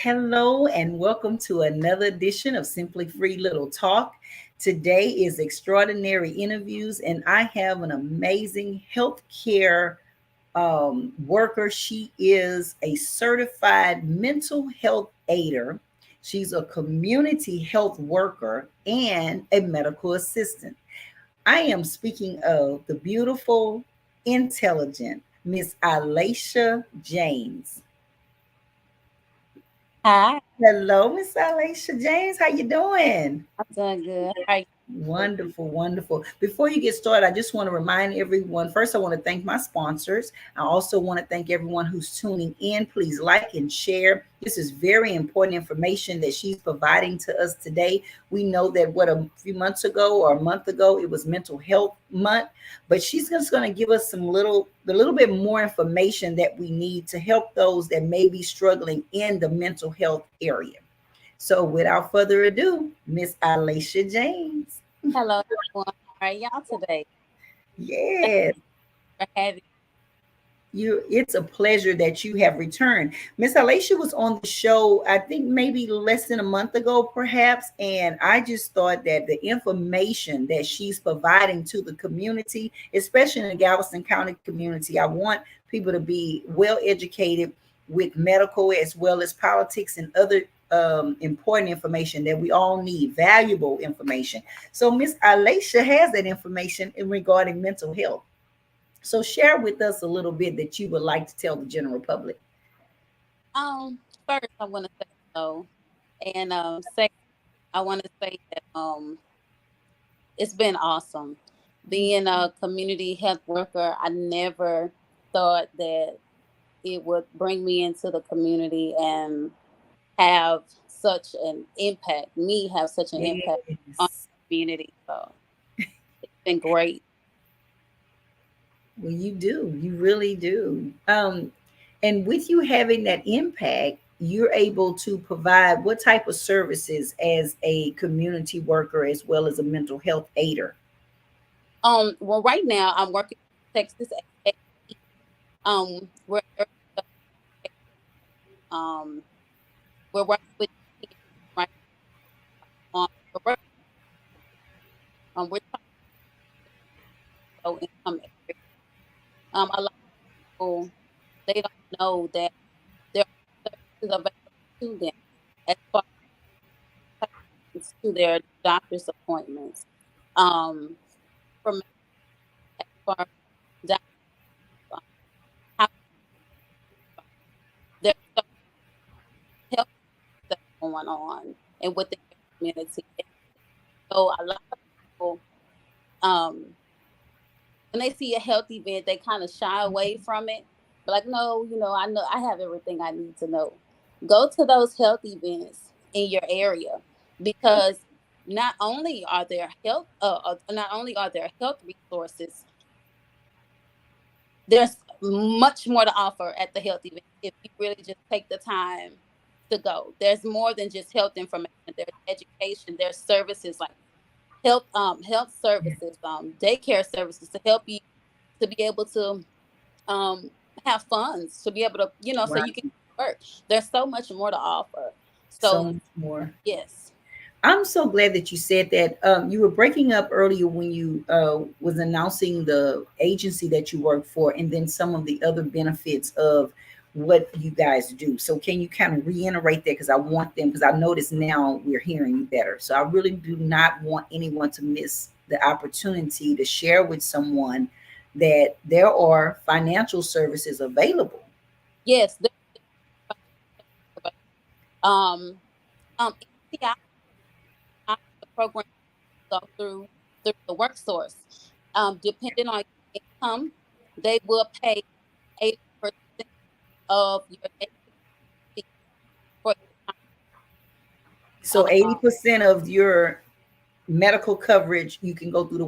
Hello, and welcome to another edition of Simply Free Little Talk. Today is Extraordinary Interviews, and I have an amazing healthcare worker. She is a certified mental health aider, she's a community health worker, and a medical assistant. I am speaking of the beautiful, intelligent Miss Ilesha James. Hi, Hello, Miss Ilesha James. How you doing? I'm doing good. How are you? Wonderful, wonderful. Before you get started, I just want to remind everyone first, I want to thank my sponsors. I also want to thank everyone who's tuning in. Please like and share. This is very important information that she's providing to us today. We know that what a few months ago or a month ago, it was Mental Health Month, but she's just going to give us a little bit more information that we need to help those that may be struggling in the mental health area. So, without further ado, Miss Ilesha James. Hello, everyone. How are y'all today? Thank Yes, you for having it's a pleasure that you have returned. Miss Alicia was on the show, I think maybe less than a month ago, perhaps. And I just thought that the information that she's providing to the community, especially in the Galveston County community, I want people to be well educated with medical as well as politics and other important information that we all need, valuable information. So Miss Alicia has that information in regarding mental health. So share with us a little bit that you would like to tell the general public. First I want to say hello. And second, I want to say that it's been awesome. Being a community health worker, I never thought that it would bring me into the community and have such an impact, me have such an impact on Yes. the community. So it's been great. Well, you do. You really do. And with you having that impact, you're able to provide what type of services as a community worker as well as a mental health aider? Well, right now I'm working in Texas. We're um we're working with right on we're working we're trying to low income area. A lot of people, they don't know that there are services available to them as far as to their doctor's appointments. Um, from as far as doctors, um, how there's so much health stuff going on and within the community. So a lot of people, um, when they see a health event, they kind of shy away from it. But like, no, I know I have everything I need to know. Go to those health events in your area because not only are there health resources, there's much more to offer at the health event if you really just take the time to go. There's more than just health information. There's education. There's services like health services, daycare services to help you to be able to um, have funds to be able to, so Wow. you can work. There's so much more to offer. So So much more. yes, I'm so glad that you said that. You were breaking up earlier when you was announcing the agency that you work for, and then some of the other benefits of what you guys do. So can you kind of reiterate that? Because I want them, because I notice now we're hearing you better. So I really do not want anyone to miss the opportunity to share with someone that there are financial services available. yes. Um, NCI, the program go through the work source. Depending on your income, they will pay 80% of your fee for So um 80% of your medical coverage, you can go through the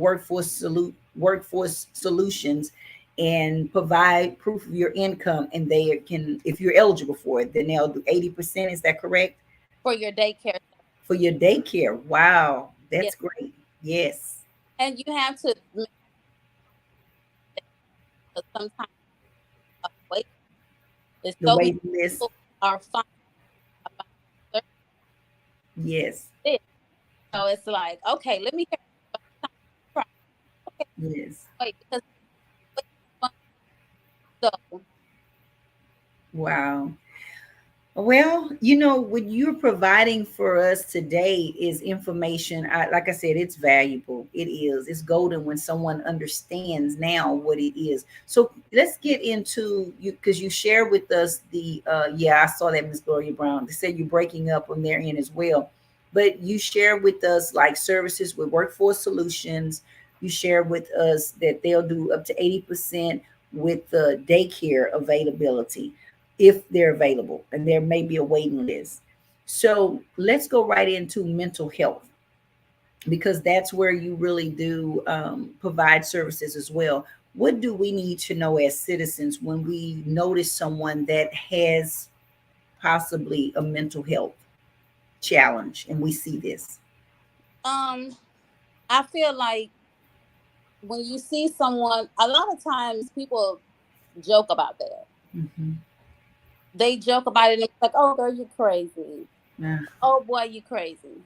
workforce solutions and provide proof of your income, and they can, if you're eligible for it, then they'll do 80%. Is that correct? for your daycare. For your daycare. Wow, Yes, that's great. Yes. and you have to make sometimes wait. There's The so many waiting list. people are fine about Yes. this. So it's like, okay, let me hear it. Okay, Yes. wait, because so Wow. Well, you know, what you're providing for us today is information. Like I said, it's valuable. It is. It's golden when someone understands now what it is. So let's get into you because you share with us the. Yeah, I saw that, Miss Gloria Brown. They said you're breaking up on their end as well, but you share with us like services with Workforce Solutions. You share with us that they'll do up to 80% with the daycare availability if they're available, and there may be a waiting list. So let's go right into mental health because that's where you really do provide services as well. What do we need to know as citizens when we notice someone that has possibly a mental health challenge and we see this? um I feel like when you see someone, a lot of times people joke about that. Mm-hmm. They joke about it and it's like, oh girl, you're crazy. Yeah, Oh boy, you crazy.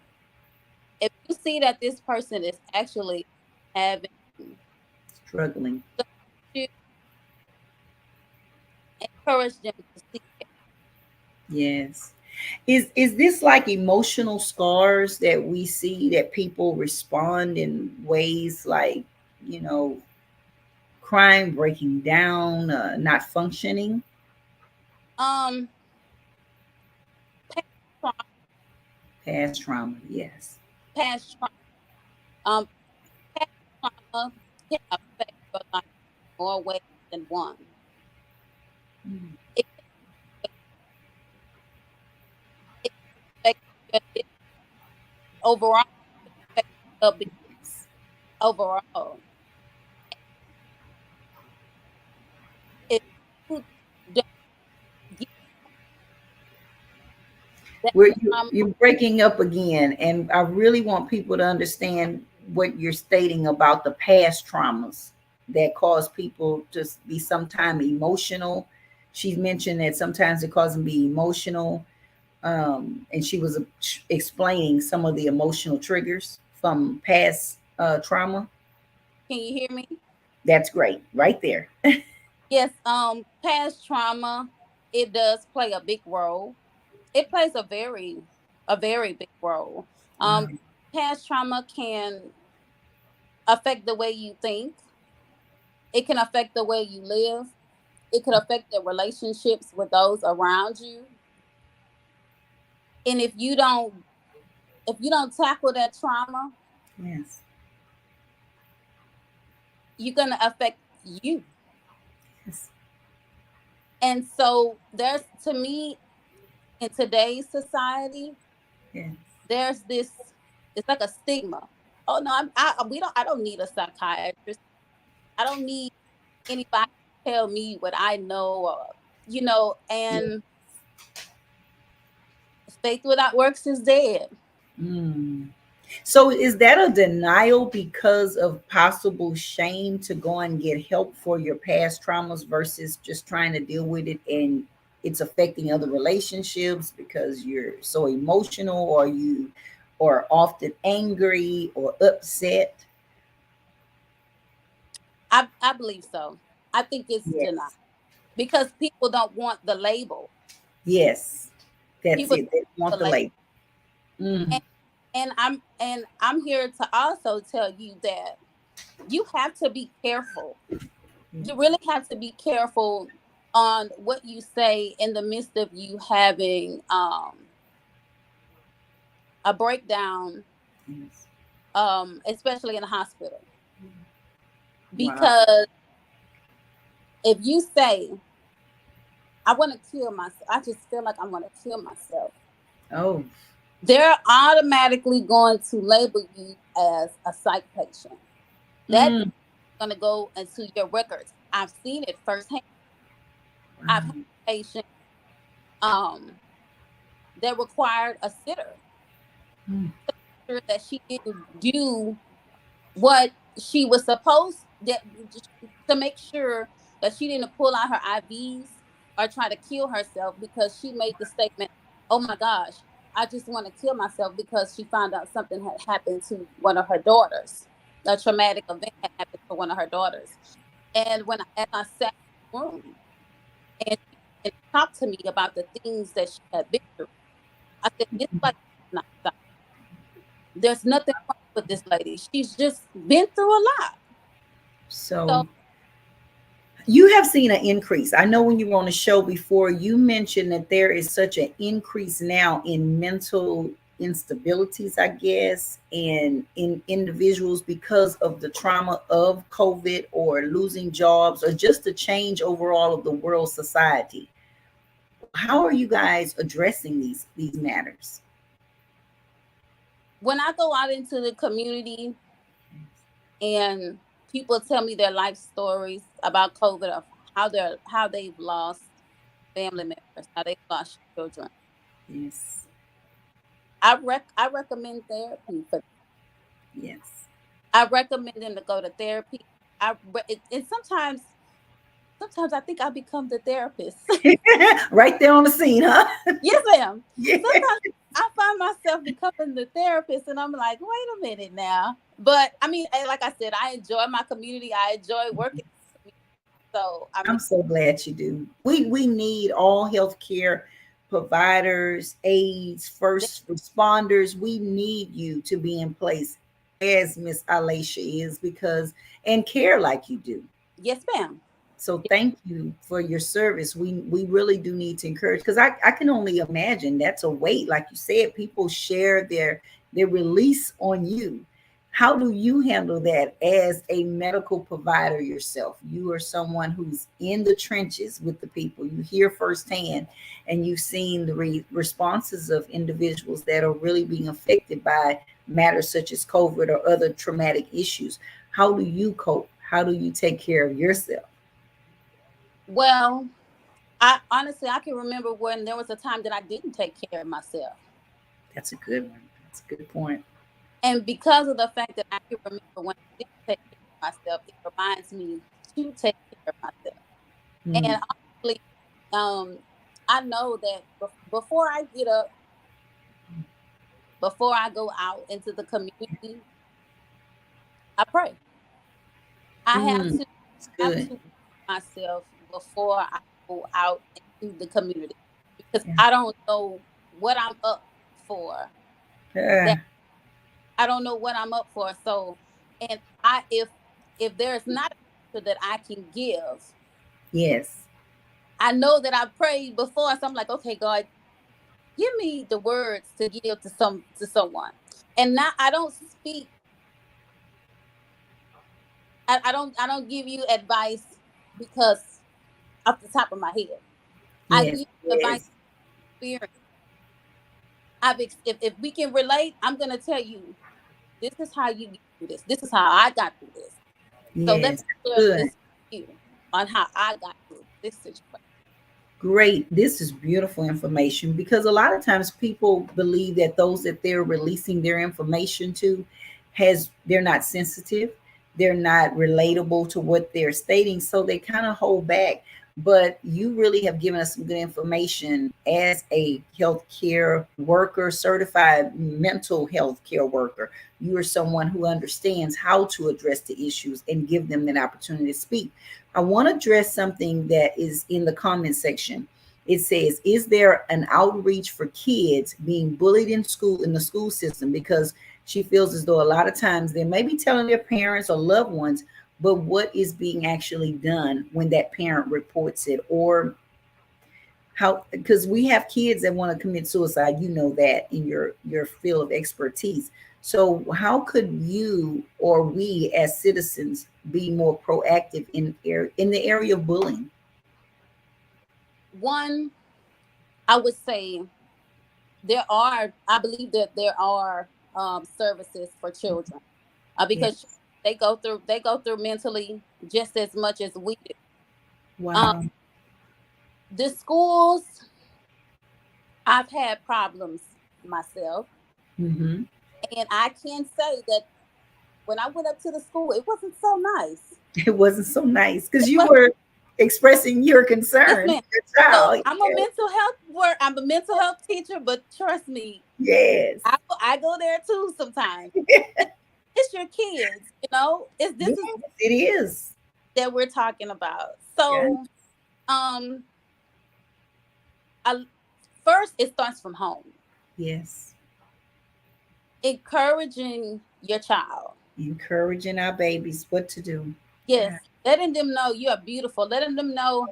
If you see that this person is actually having struggling. some issue, encourage them to seek help. Yes. Is this like emotional scars that we see that people respond in ways like, you know, crying, breaking down, not functioning? Um, past trauma, Past trauma, yes. past trauma, um, past trauma can affect your life more ways than one. Mm, It can, it can affect your overall, it can affect your well-being yes. overall. If you don't get that trauma, You're breaking up again, and I really want people to understand what you're stating about the past traumas that cause people to be sometime emotional. She mentioned that sometimes it causes them to be emotional, and she was explaining some of the emotional triggers from past trauma. can you hear me? That's great, right there. Yes, past trauma, it does play a big role. It plays a very big role. Um, Wow. past trauma can affect the way you think. It can affect the way you live. It could affect the relationships with those around you. And if you don't tackle that trauma, Yes. you're gonna affect you. Yes. And so there's, to me, in today's society, Yes. there's this, it's like a stigma. Oh no, I don't need a psychiatrist. I don't need anybody to tell me what I know, Yes. and faith without works is dead. Mm. So is that a denial because of possible shame to go and get help for your past traumas versus just trying to deal with it and it's affecting other relationships because you're so emotional or you or often angry or upset? I believe so. I think it's denied Yes. because people don't want the label. Yes. That's People it. They don't want want the the label. label. Mm. And, and I'm here to also tell you that you have to be careful. You Yes. really have to be careful on what you say in the midst of you having a breakdown, Yes. especially in the hospital. Wow. Because if you say, I want to kill myself, I just feel like I want to kill myself, Oh. they're automatically going to label you as a psych patient. That's Mm. going to go into your records. I've seen it firsthand. I've had Wow. patients um, that required a sitter, Mm. sure that she didn't do what she was supposed, that to make sure that she didn't pull out her IVs or try to kill herself because she made the statement, "Oh my gosh, I just want to kill myself because she found out something had happened to one of her daughters. A traumatic event had happened to one of her daughters. And as I sat in the room and she began to talk to me about the things that she had been through, I said, "This lady is not stop. There's nothing wrong with this lady. She's just been through a lot." So So you have seen an increase. I know when you were on the show before, you mentioned that there is such an increase now in mental instabilities, I guess, and in individuals because of the trauma of COVID or losing jobs or just the change overall of the world society. How are you guys addressing these matters? when I go out into the community and people tell me their life stories about COVID, of how they've lost family members, how they've lost children, Yes. I recommend therapy for. Yes. I recommend them to go to therapy. And sometimes I think I become the therapist. Right there on the scene, huh? Yes, ma'am. Yeah. Sometimes I find myself becoming the therapist, and I'm like, wait a minute now. But I mean, like I said, I enjoy my community. I enjoy working. So I mean, I'm so glad you do. We need all healthcare providers, aides, first responders. We need you to be in place as Miss Ilesha is because and care like you do. yes, ma'am. So thank you for your service. We really do need to encourage because I can only imagine that's a weight. Like you said, people share their release on you. How do you handle that as a medical provider yourself? You are someone who's in the trenches with the people. You hear firsthand and you've seen the responses of individuals that are really being affected by matters such as COVID or other traumatic issues. How do you cope? How do you take care of yourself? Well, I honestly I can remember when there was a time that I didn't take care of myself, That's a good one. That's a good point. and because of the fact that I can remember when I didn't take care of myself, it reminds me to take care of myself. Mm, And honestly, um, I know that before I get up, before I go out into the community, I pray. I mm, it's have good. to myself before I go out into the community because Yeah. I don't know what I'm up for. That Yeah. I don't know what I'm up for. So, and I if there's not an answer that I can give, Yes. I know that I prayed before. So I'm like, okay, God, give me the words to give to someone. And now I don't speak. I don't give you advice because off the top of my head. I give Yes. you advice Yes. experience. If we can relate, I'm gonna tell you this is how you get through this. This is how I got through this. So let Yes. me share Good. this with you on how I got through this situation. Great. This is beautiful information because a lot of times people believe that those that they're releasing their information to has they're not sensitive, they're not relatable to what they're stating, so they kind of hold back. But you really have given us some good information as a healthcare worker, certified mental health care worker. You are someone who understands how to address the issues and give them an opportunity to speak. I want to address something that is in the comment section. It says, "Is there an outreach for kids being bullied in the school system?" Because she feels as though a lot of times they may be telling their parents or loved ones, but what is being actually done when that parent reports it, or how, because we have kids that want to commit suicide, you know that in your field of expertise. So how could you or we as citizens be more proactive in the area of bullying? One, I would say I believe that there are services for children because Yes. they go through mentally just as much as we do. Um, Wow. the schools, I've had problems myself, Hmm. and I can say that when I went up to the school, it wasn't so nice. It wasn't so nice because It you was were expressing your Yes, concerns ma'am. to your So child. I'm a mental health teacher, but trust me, Yes. I go there too sometimes. It's your kids, this Yes, is it is. that we're talking about. Yeah. So, um, I, first it starts from home, Yes. encouraging your child. Encouraging our babies what to do. Yes, Yeah. letting them know you are beautiful. Letting them know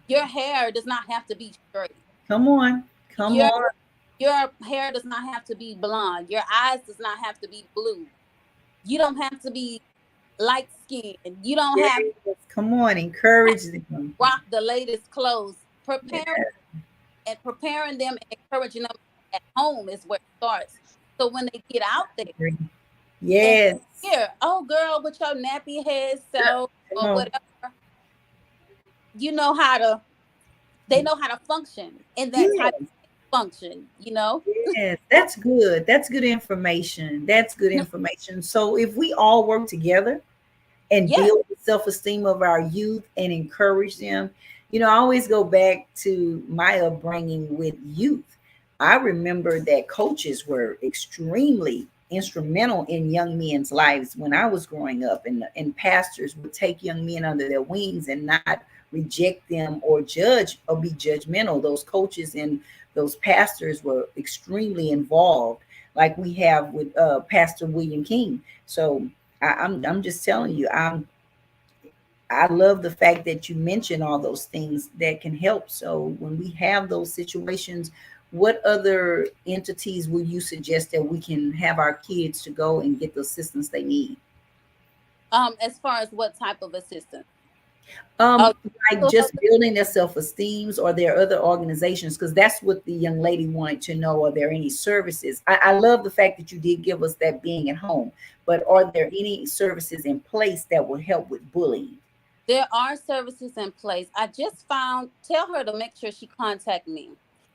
your hair does not have to be straight. Come on. Come Your on. your hair does not have to be blonde. Your eyes does not have to be blue. You don't have to be light skinned. You don't have to Yes. Come on. Encourage them. rock the latest clothes. Yeah. Preparing them and encouraging them at home is where it starts. So when they get out there and Yes. here, oh girl, with your nappy head so Come or on. whatever, you know how to they know how to function in that type Yes. of function. Yes, that's good. That's good information. That's good information. So if we all work together and Yes. build the self-esteem of our youth and encourage them, I always go back to my upbringing with youth. I remember that coaches were extremely instrumental in young men's lives when I was growing up, and pastors would take young men under their wings and not reject them or judge or be judgmental. Those coaches and those pastors were extremely involved, like we have with Pastor William King. So I'm just telling you, I love the fact that you mention all those things that can help. So when we have those situations, what other entities would you suggest that we can have our kids to go and get the assistance they need? As far as what type of assistance? Um, Oh, like mental just health. building their self-esteems, or there are other organizations, because that's what the young lady wanted to know. Are there any services? I love the fact that you did give us that being at home, but are there any services in place that will help with bullying? There are services in place. I just tell her to make sure she contact me.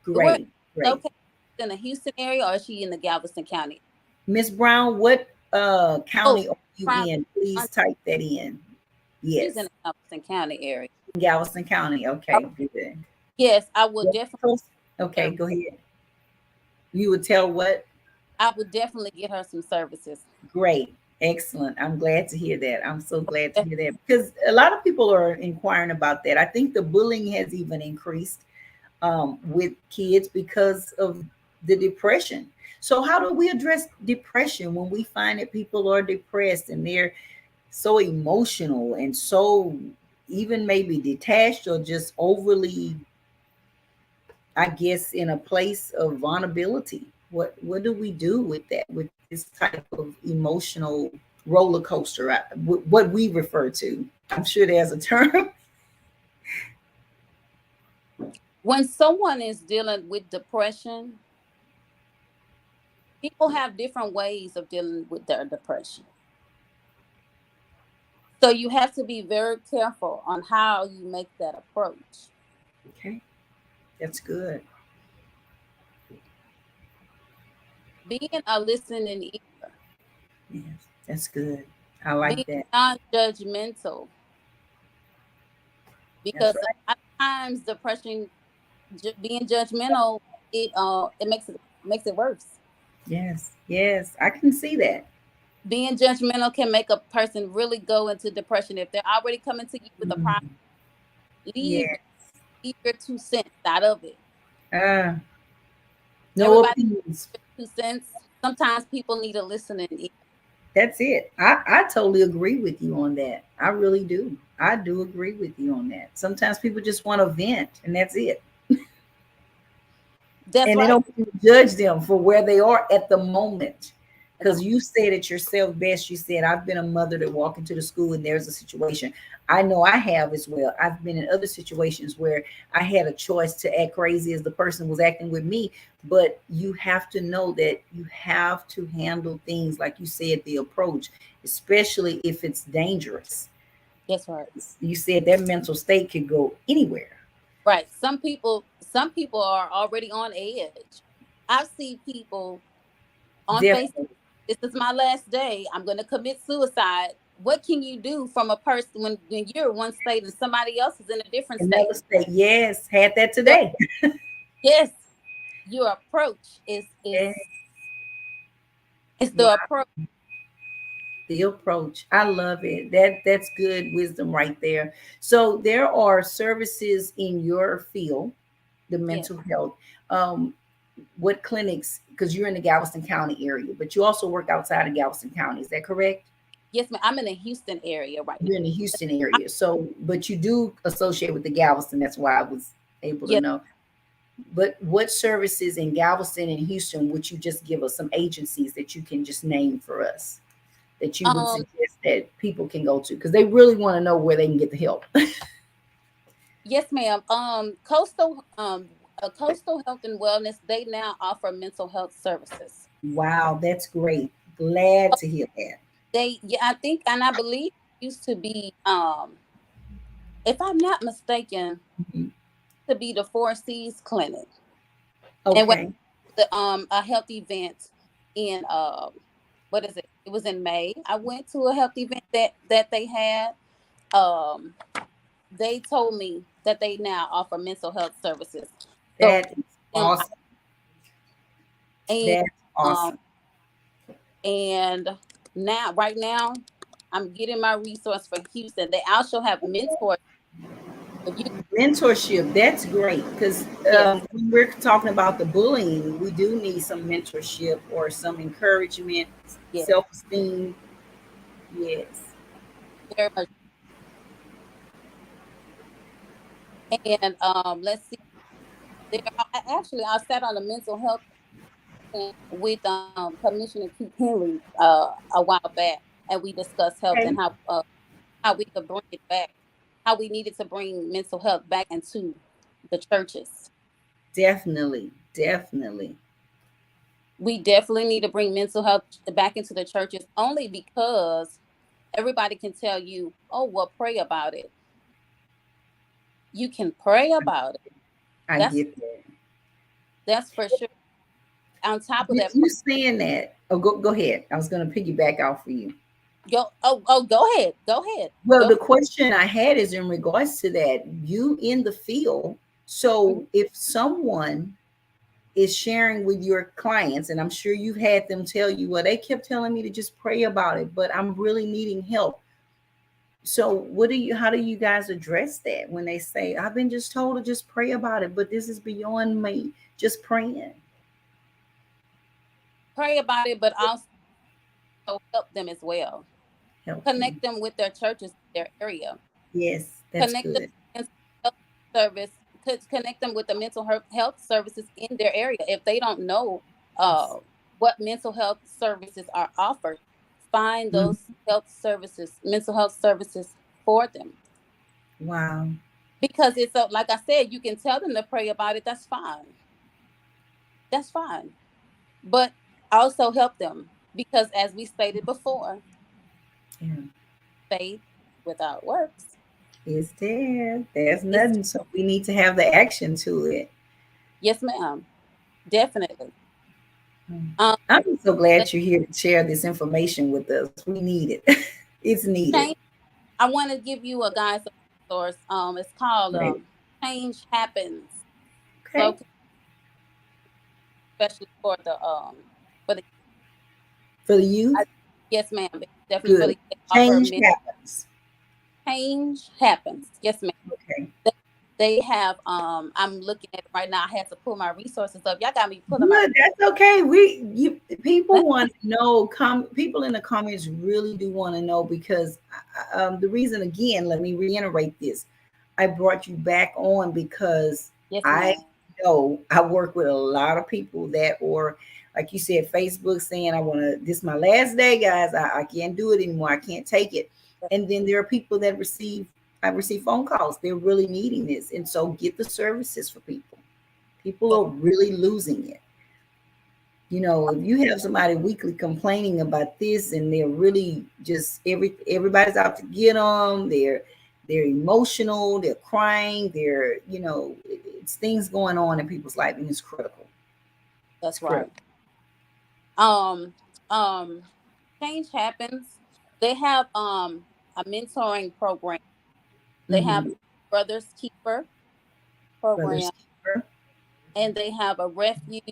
Where Great, great. located in the Houston area or is she in the Galveston County? Miss Brown, what Oh, county are you Brown, in? Please type that in. she's in Yes, the Galveston County area. Galveston County. Oh, Okay, good. yes, I will What definitely coast? get Okay, her. go ahead. You would tell what? I would definitely get her some services. Great, excellent. I'm glad to hear that. I'm so glad to hear that, because a lot of people are inquiring about that. I think the bullying has even increased with kids because of the depression. So, how do we address depression when we find that people are depressed and they're so emotional and so even maybe detached or just overly, I guess, in a place of vulnerability? What do we do with that, with this type of emotional roller coaster, what we refer to? I'm sure there's a term. When someone is dealing with depression, people have different ways of dealing with their depression. So you have to be very careful on how you make that approach. Okay, that's good. Being a listening ear, Yes, that's good. I like being that. non-judgmental, That's because a right. lot of times depression, being judgmental, it makes it worse. Yes, yes, I can see that. Being judgmental can make a person really go into depression if they're already coming to you with a problem. Mm, Leave yeah. leave your 2 cents out of it. uh no Everybody opinions. 2 cents. Sometimes people need a listening ear. That's it. I totally agree with you on that. I really do. I do agree with you on that. Sometimes people just want to vent and that's it. That's And they right. don't judge them for where they are at the moment. Because you said it yourself best. You said, I've been a mother to walk into the school and there's a situation. I know I have as well. I've been in other situations where I had a choice to act crazy as the person was acting with me. But you have to know that you have to handle things like you said, the approach, especially if it's dangerous. That's right. You said that mental state could go anywhere. Right. Some people are already on edge. I see people on Facebook. Definitely. This is my last day. I'm going to commit suicide. what can you do from a person when you're in one state and somebody else is in a different state? Another state. Yes, had that Your, today. yes, your approach Yes. is Wow, the approach. the approach. I love it. That's good wisdom right there. So there are services in your field, the Yes, mental health. Um, what clinics, because you're in the Galveston County area, but you also work outside of Galveston County. Is that correct? yes, ma'am. I'm in the Houston area right now. You're in the Houston I, area. So, but you do associate with the Galveston. That's why I was able to yes, know. But what services in Galveston and Houston would you just give us some agencies that you can just name for us that you would um, suggest that people can go to? Because they really want to know where they can get the help. yes, ma'am. Coastal Health and Wellness. They now offer mental health services. Wow, that's great. Glad to hear that. Yeah, I think, and I believe it used to be, if I'm not mistaken, Mhm. to be the Four Cs Clinic, and when Okay. the a health event in what is it? It was in May. I went to a health event that they had. Um, they told me that they now offer mental health services. So That is them awesome. and That's um awesome. and now right now I'm getting my resource for Houston. They also have mentors. If you Mentorship, that's great because yes, when we're talking about the bullying, we do need some mentorship or some encouragement, yes, self esteem. Yes, very much. And let's see. There, actually, I sat on a mental health with Commissioner Keith Henley a while back, and we discussed health okay, and how we could bring it back, how we needed to bring mental health back into the churches. definitely, definitely. We definitely need to bring mental health back into the churches, only because everybody can tell you, "Oh, well, pray about it." You can pray about it. I That's get that. that's for sure. On top of With that, you saying that, oh, go ahead. I was going to piggyback off for you. go. Oh, go ahead, go ahead, Well, go the ahead. question I had is in regards to that. You in the field, Mhm. so if someone is sharing with your clients, and I'm sure you've had them tell you, well, they kept telling me to just pray about it, but I'm really needing help. So how do you guys address that when they say, I've been just told to just pray about it, but this is beyond me just praying? Pray about it, but also help them as well. Help them. Connect them with their churches, their area. Yes, that's Connect them good. with health service. Connect them with the mental health services in their area. If they don't know uh, what mental health services are offered, find Mhm. those mental health services for them. Wow. Because it's like I said, you can tell them to pray about it. That's fine. That's fine. But also help them because, as we stated before, Yeah. faith without works It's there. There's is nothing. So we need to have the action to it. yes, ma'am. Definitely. Mm. Um, I'm so glad let's you're here to share this information with us. We need it. It's needed. change. I want to give you a guys resource. It's called Great. Change Happens. Okay. Located especially for the For the youth, I, yes, ma'am. It's definitely for good. the offer Change happens. change happens. Yes, ma'am. Okay. They have I'm looking at it right now. I had to pull my resources up. Y'all got me pulling my Good. That's okay. People that's want to know. People in the comments really do want to know because the reason again, let me reiterate this. I brought you back on because yes, I ma'am. know I work with a lot of people that, or like you said, Facebook saying, I want to, this is my last day, guys. I can't do it anymore. I can't take it. And then there are people that I receive phone calls. They're really needing this. And so get the services for people. People Yes, are really losing it. If you have somebody weekly complaining about this and they're really just everybody's out to get them, they're emotional, they're crying, it's things going on in people's life and it's critical. It's that's right. critical. Um, um, change happens. They have a mentoring program. They have Mm-hmm. Brothers Keeper program, Brothers Keeper. and they have a refuge.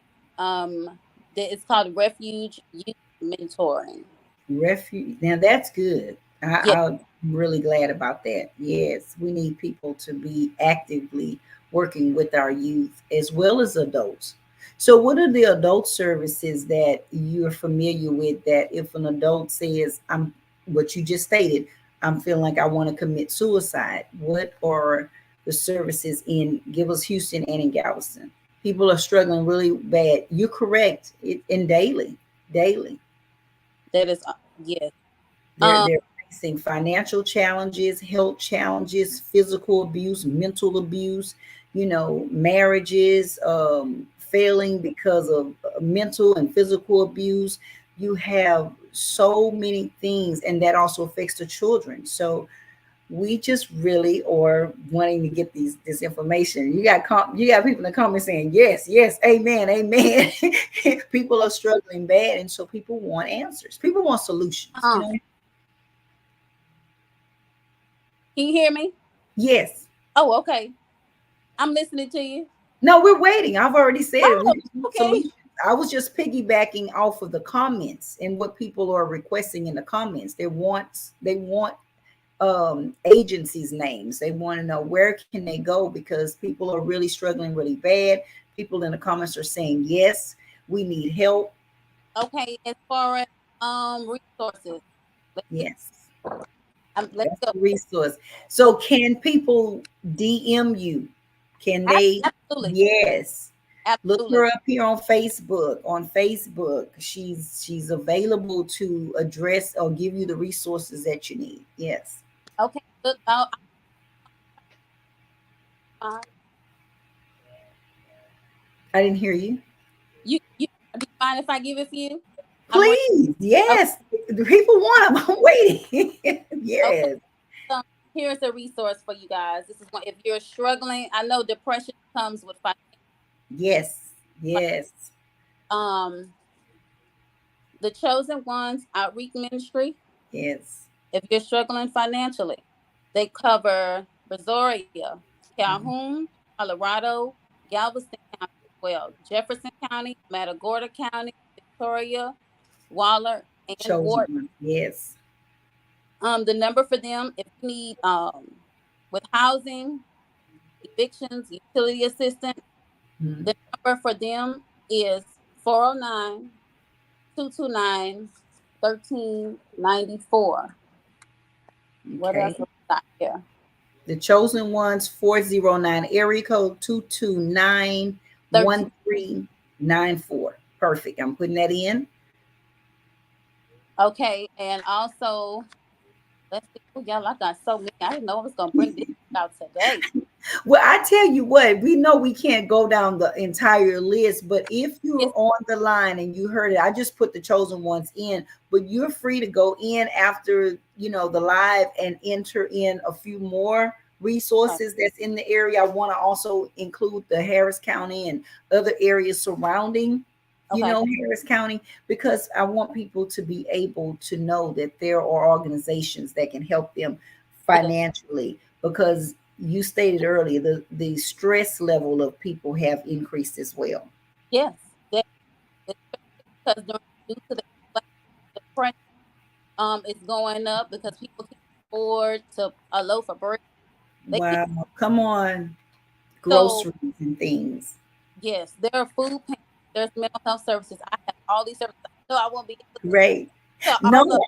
It's called Refuge Youth Mentoring. Refuge. Now that's good. Yeah. I'm really glad about that. Yes, we need people to be actively working with our youth as well as adults. So, what are the adult services that you're familiar with that if an adult says, I'm what you just stated, I'm feeling like I want to commit suicide? What are the services in Give Us Houston and in Galveston? People are struggling really bad. You're correct. In daily. That is, yes. They're Um, they're facing financial challenges, health challenges, physical abuse, mental abuse, marriages failing because of mental and physical abuse. You have so many things, and that also affects the children. So we just really are wanting to get this information. You got people in the comments saying yes, yes, amen, amen. People are struggling bad, and so people want answers. People want solutions. uh, can you hear me? Yes. Oh, okay. I'm listening to you. No, we're waiting. I've already said it. We Oh, just want okay. solutions. I was just piggybacking off of the comments and what people are requesting in the comments. They want agencies names. They want to know where can they go because people are really struggling really bad. People in the comments are saying yes, we need help. Okay. As far as resources, let's see. Yes. Let's That's go. the resource. So can people DM you? Can they? Absolutely, Yes. Look absolutely. her up here on Facebook. On Facebook, she's available to address or give you the resources that you need. Yes. Okay. Look, uh, I didn't hear you. you do you mind if I give it for you? I'm ready. Please. Okay. Yes. The people want them. I'm waiting. Okay. Yes. Um, Here's a resource for you guys. This is one. If you're struggling, I know depression comes with Yes. Yes. um the Chosen Ones Outreach Ministry. Yes. If you're struggling financially, they cover Brazoria, Mhm. Calhoun, Colorado, Galveston County as well, Jefferson County, Matagorda County, Victoria, Waller, and Chosen Wharton. one. Yes. The number for them, if you need with housing, evictions, utility assistance, Mhm. the number for them is 409 229 1394. What else Okay. we got here? The chosen ones 409 area code 229 13. 1394. Perfect. I'm putting that in. Okay, and also let's see. Oh, y'all, I got so many. I didn't know I was gonna bring this out today. Well, I tell you what, we know we can't go down the entire list, but if you're Yes, on the line and you heard it, I just put the chosen ones in, but you're free to go in after, the live and enter in a few more okay, resources that's in the area. I want to also include the Harris County and other areas surrounding, okay, Harris County, because I want people to be able to know that there are organizations that can help them yes, financially because you stated earlier the stress level of people have increased as well. yes. That, especially because due to the price, is going up because people can't afford to a loaf of bread. They can't. Wow, come on, So groceries and things. yes, there are food pantries. There's mental health services. I have all these services. I know I won't be able to Great. tell No, all of,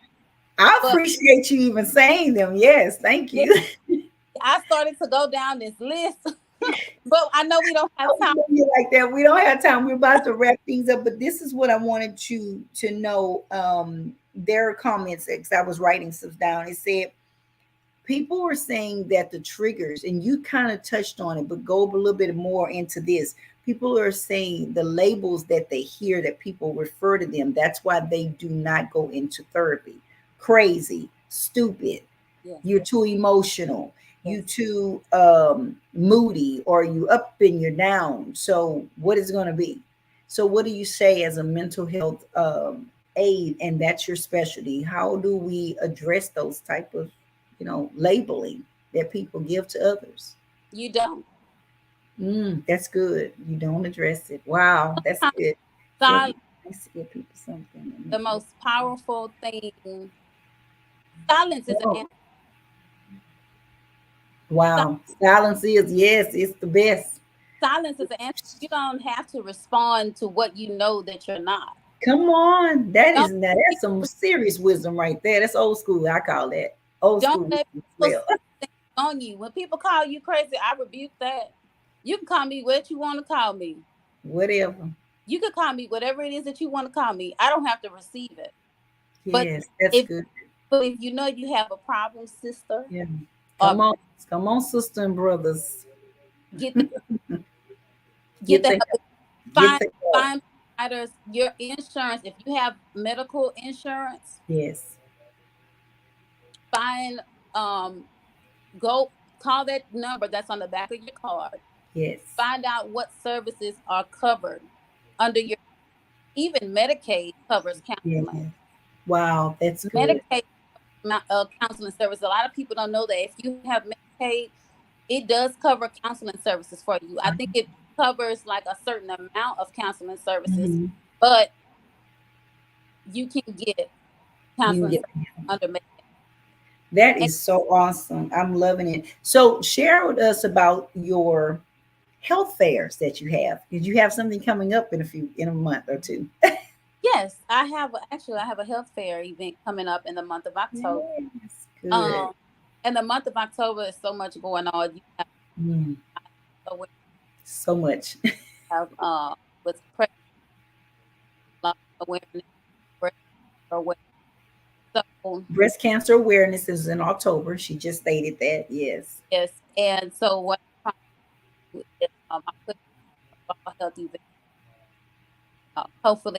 I but appreciate you even saying them. Yes, thank yeah, you. I started to go down this list, but I know we don't have I time. know you like that. We don't have time. We're about to wrap things up, but this is what I wanted you to know. There are comments because I was writing stuff down. It said people were saying that the triggers, and you kind of touched on it, but go a little bit more into this. People are saying the labels that they hear that people refer to them, that's why they do not go into therapy. Crazy, stupid, Yes, you're too emotional, you yes. too moody, or you up and you're down. So what is going to be? So what do you say as a mental health aid, and that's your specialty. How do we address those type of, labeling that people give to others? You don't. That's good. You don't address it. Wow, that's good. So Silence, nice to give people something. the most powerful thing. Silence is an Oh, answer. wow. Silence is, yes, it's the best. Silence is an answer. You don't have to respond to what you know that you're not. Come on. Don't That's some serious wisdom right there. That's old school. I call that old don't school let wisdom as people well. speak things on you. When people call you crazy, I rebuke that. You can call me what you want to call me. Whatever. You can call me whatever it is that you want to call me. I don't have to receive it. But Yes, that's if good. but if you know you have a problem, sister, Yeah. or Come on. Come on, sister and brothers. get the get Get the the help. get Find the help. find providers. Your insurance. If you have medical insurance, Yes. find go call that number that's on the back of your card. Yes. Find out what services are covered under your, even Medicaid covers Yeah. counseling. Wow, that's good. Medicaid counseling service. A lot of people don't know that if you have Medicaid, it does cover counseling services for you. I think it covers like a certain amount of counseling services, Hmm. but you can get You can counseling get services under Medicaid. that And is so awesome. I'm loving it. So share with us about your health fairs that you have. Did you have something coming up in a month or two? yes, actually I have a health fair event coming up in the month of October. Yes, good. Um, in the month of October, is so much going on. You Mm, have we so much. have with pregnant loss awareness, breast awareness. So Breast cancer awareness is in October. She just stated that. Yes. yes, and so what I'm trying to do is I put a health event. Hopefully,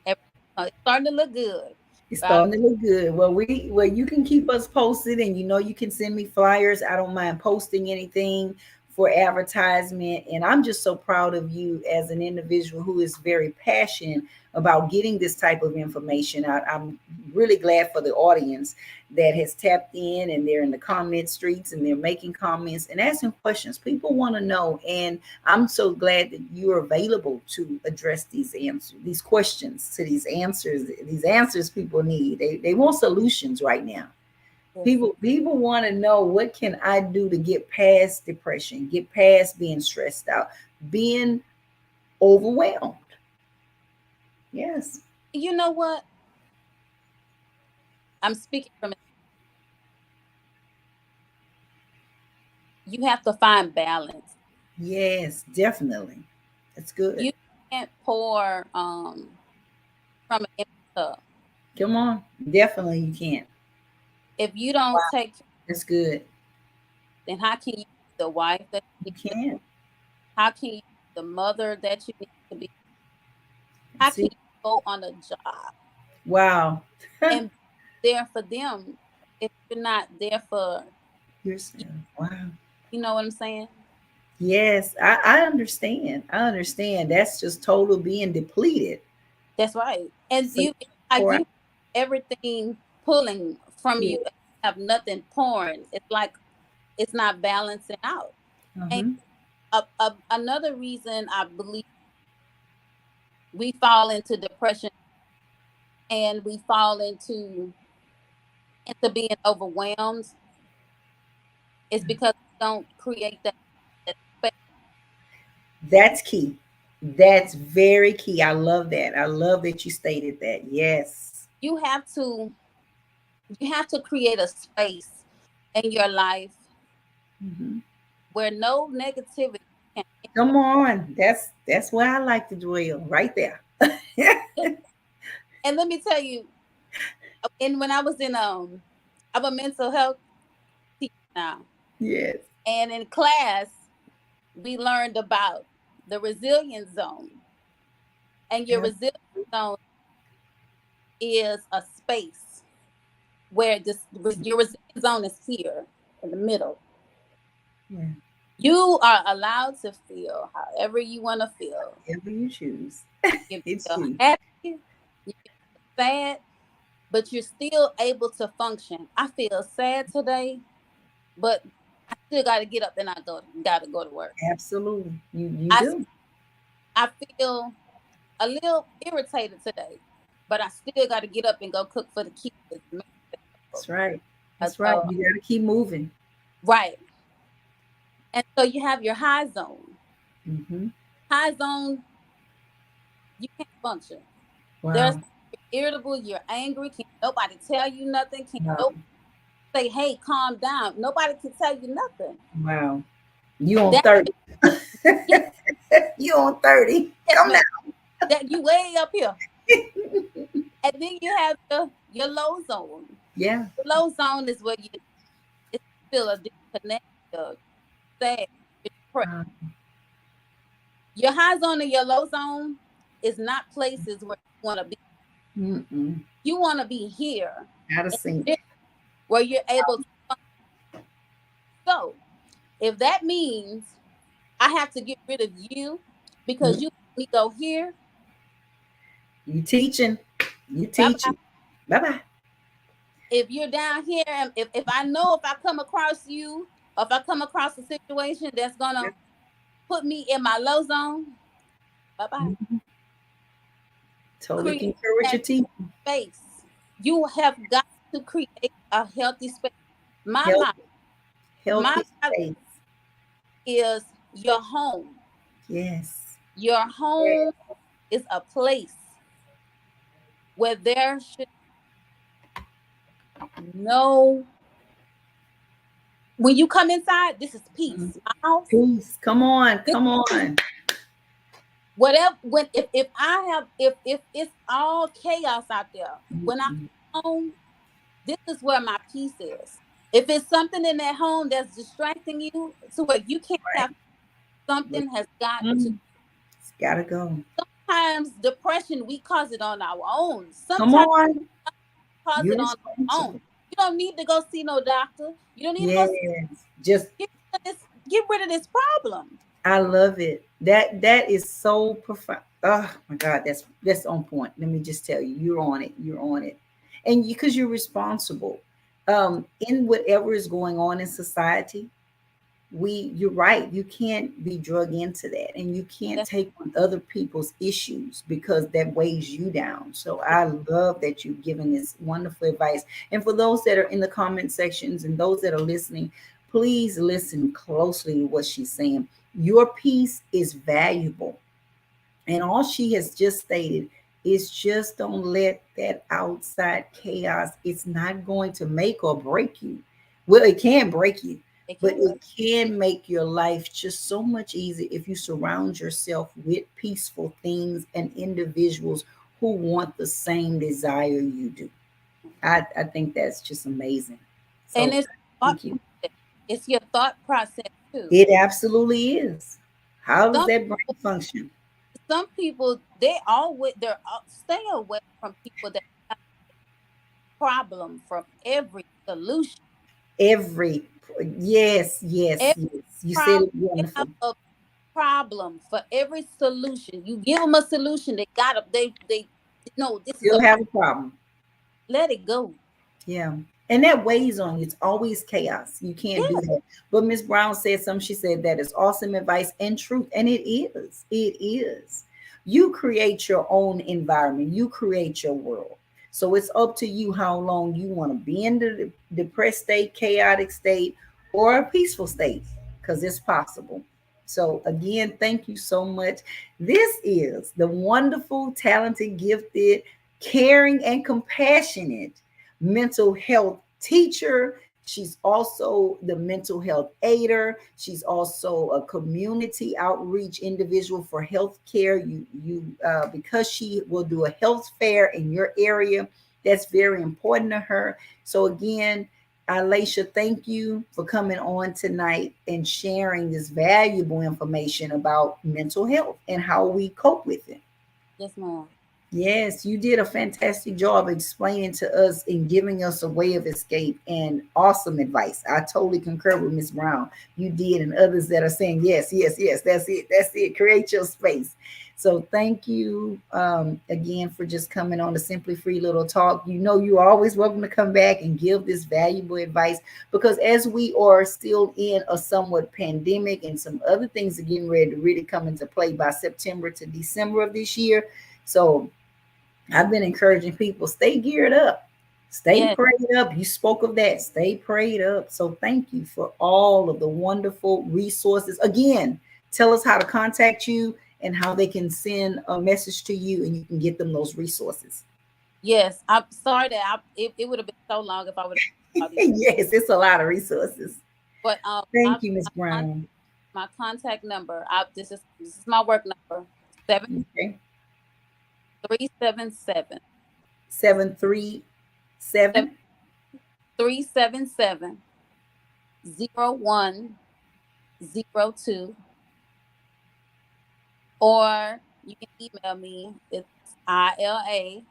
everything, it's starting to look good. It's But starting to look good. Well, you can keep us posted, and you can send me flyers. I don't mind posting anything for advertisement, and I'm just so proud of you as an individual who is very passionate about getting this type of information out. I'm really glad for the audience that has tapped in, and they're in the comment streets, and they're making comments and asking questions. People want to know, and I'm so glad that you're available to address these answers, these questions, to these answers people need. They want solutions right now. yes, People want to know, what can I do to get past depression, get past being stressed out, being overwhelmed. Yes. you know what? I'm speaking from. You have to find balance. Yes, definitely. That's good. You can't pour from an empty cup. Come on. Definitely you can't. If you don't take care, That's good. then how can you be the wife that you You need to be? can't. How can you be the mother that you need to be? How can See? you go on a job Wow. and be there for them if you're not there for you? Yourself. Wow. You know what I'm saying? Yes, I understand. I understand. That's just total being depleted. That's right. And So you like pour you out. everything pulling from Yeah. you, and you have nothing pouring. It's like it's not balancing out. And Uh-huh. another reason I believe we fall into depression and we fall into being overwhelmed is because we don't create that space. That's key. That's very key. I love that. I love that you stated that. Yes. You have to create a space in your life Hmm. where no negativity can Come on. That's where I like to dwell, right there. enter. And let me tell you, and when I was in I'm a mental health teacher now, Yes. and in class we learned about the resilience zone, and your Yeah. resilience zone is a space where your resilience zone is here in the middle. Yeah. You are allowed to feel however you want to feel. Whatever you choose. You can It's feel you. happy, you can sad, but you're still able to function. I feel sad today, but I still got to get up and I got to go to work. Absolutely. You I do. I feel a little irritated today, but I still got to get up and go cook for the kids. That's right. That's right. So, You got to keep moving. right. And so you have your high zone. Hmm. High zone, you can't function. There's Wow. you're irritable, you're angry. Can't nobody tell you nothing. Can't Wow. nobody say, "Hey, calm down." Nobody can tell you nothing. Wow. You on That 30. yeah, You on 30. yes, Come ma'am. That you way up here, now. and then you have your low zone. Yeah. The low zone is where you feel a disconnect, you're sad, you're depressed. Wow. Your high zone and your low zone is not places where you want to be. Mm-mm. You want to be here, Gotta and sink. this- where you're able to. So, if that means I have to get rid of you because Mm. you let me go here, You teaching. You bye bye. teaching. Bye bye. If you're down here, and if I know if I come across you, or if I come across a situation that's gonna put me in my low zone, bye bye. Mhm. Totally Create concur with that your teaching. space. You have got to create a healthy space. My Health, mind, my healthy mind space. is your home. Yes. Your home is a place where there should no. When you come inside, this is Mm. peace. My house, Peace. Come on. this Come on. whatever. When if I have if it's all chaos out there, when I Mm-mm. come home, this is where my peace is. If it's something in that home that's distracting you, to where you can't Right. have something has got to. Mm. It's gotta go. Sometimes depression we cause it on our own. Come Sometimes on. we cause You're it on our own. responsible. You don't need to go see no doctor. You don't need to go Yes. Just get rid of this. Get rid of this problem. I love it. That is so profound. Oh my God, that's on point. Let me just tell you, you're on it. You're on it, and because you're responsible, in whatever is going on in society. You're right. You can't be drug into that, and you can't That's take on other people's issues because that weighs you down. So I love that you've given this wonderful advice. And for those that are in the comment sections and those that are listening, please listen closely to what she's saying. Your piece is valuable. And all she has just stated is just don't let that outside chaos, it's not going to make or break you. Well, it can break you, it but can. it can make your life just so much easier if you surround yourself with peaceful things and individuals who want the same desire you do. I think that's just amazing. And So it's thought thank you. process. It's your thought process too. It absolutely is. How does Some that brain function? some people they're stay away from people that have problem from every solution. Every yes, yes, Every yes. You said problem it they have wonderful. a problem for every solution. You give them a solution, they got to they no, this is a Still have a problem. let it go. Yeah. And that weighs on you. It's always chaos. You can't do Yes, that. But Miss Brown said something. She said that is awesome advice and truth. And it is. It is. You create your own environment. You create your world. So it's up to you how long you want to be in the depressed state, chaotic state, or a peaceful state, because it's possible. So again, thank you so much. This is the wonderful, talented, gifted, caring, and compassionate mental health teacher. She's also the mental health aider. She's also a community outreach individual for healthcare. Because she will do a health fair in your area. That's very important to her. So again, Ilesha, thank you for coming on tonight and sharing this valuable information about mental health and how we cope with it. yes, ma'am. Yes, you did a fantastic job explaining to us and giving us a way of escape and awesome advice. I totally concur with Miss Brown. You did, and others that are saying, yes, yes, yes, that's it. That's it. Create your space. So thank you again for just coming on the Simply Free Little Talk. You know, you're always welcome to come back and give this valuable advice, because as we are still in a somewhat pandemic and some other things are getting ready to really come into play by September to December of this year. So I've been encouraging people, stay geared up, stay Yes, prayed up. You spoke of that, stay prayed up. So thank you for all of the wonderful resources. Again, tell us how to contact you and how they can send a message to you and you can get them those resources. yes. I'm sorry that it would have been so long if I would have all these. Yes, it's a lot of resources. But Thank you, Miss con- Brown. my contact number. This is my work number. Seven Okay. three seven seven 737. seven 0102, or you can email me. It's ILASHA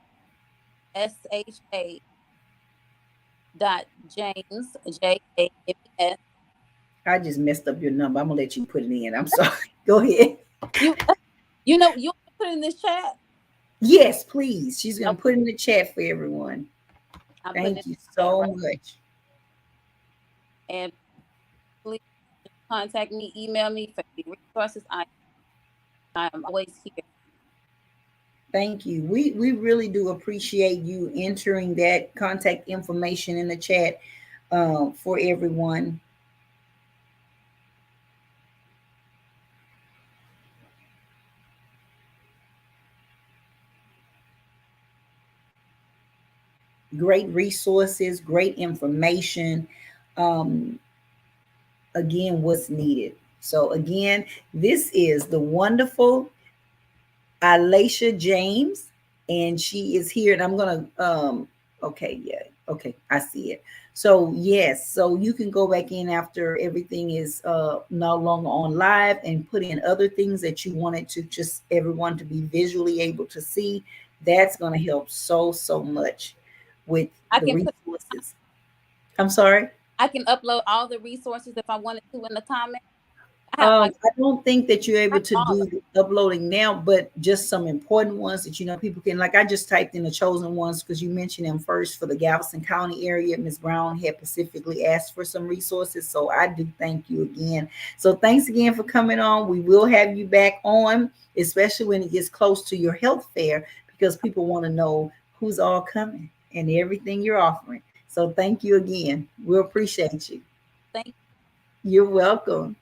James JAMES. I just messed up your number. I'm gonna let you put it in. I'm sorry. Go ahead. You you know you want to put it in this chat. Yes, please. She's gonna Okay, put in the chat for everyone. I'm putting it Thank you in the chat so right, much. and please contact me, email me for any resources. I am always here. Thank you. We really do appreciate you entering that contact information in the chat for everyone. Great resources, great information. Um, again, what's needed. So again, this is the wonderful Ilesha James, and she is here. And I'm gonna okay, yeah, okay, I see it. So yes, so you can go back in after everything is no longer on live and put in other things that you wanted to just everyone to be visually able to see. That's gonna help so much with I the can put resources. I'm sorry. I can upload all the resources if I wanted to in the comment. I have like I don't think that you're I able have to all of do the uploading now, but just some important ones that you know people can like. I just typed in the chosen ones because you mentioned them first for the Galveston County area. Ms. Brown had specifically asked for some resources, so I do thank you again. So thanks again for coming on. We will have you back on, especially when it gets close to your health fair, because people want to know who's all coming and everything you're offering. So thank you again. We appreciate you. things. You're welcome.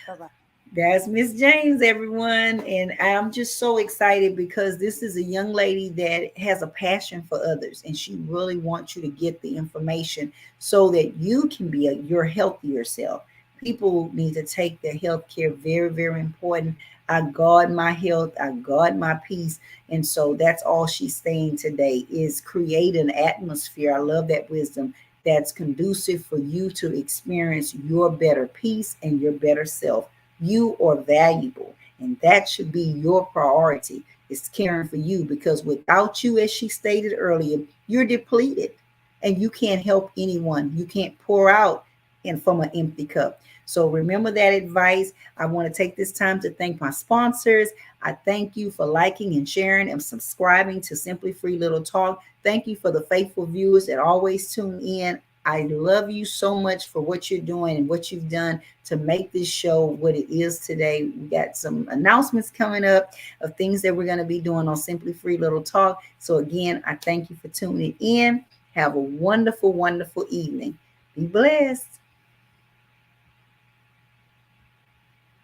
Bye bye. That's Miss James, everyone. And I'm just so excited because this is a young lady that has a passion for others and she really wants you to get the information so that you can be your healthier self. People need to take their health care very important. I guard my health, I guard my peace. And so that's all she's saying today is create an atmosphere. I love that wisdom that's conducive for you to experience your better peace and your better self. You are valuable, and that should be your priority. Is caring for you because without you, as she stated earlier, you're depleted and you can't help anyone. You can't pour out and from an empty cup. So remember that advice. I want to take this time to thank my sponsors. I thank you for liking and sharing and subscribing to Simply Free Little Talk. Thank you for the faithful viewers that always tune in. I love you so much for what you're doing and what you've done to make this show what it is today. We got some announcements coming up of things that we're going to be doing on Simply Free Little Talk. So, again, I thank you for tuning in. Have a wonderful evening. Be blessed.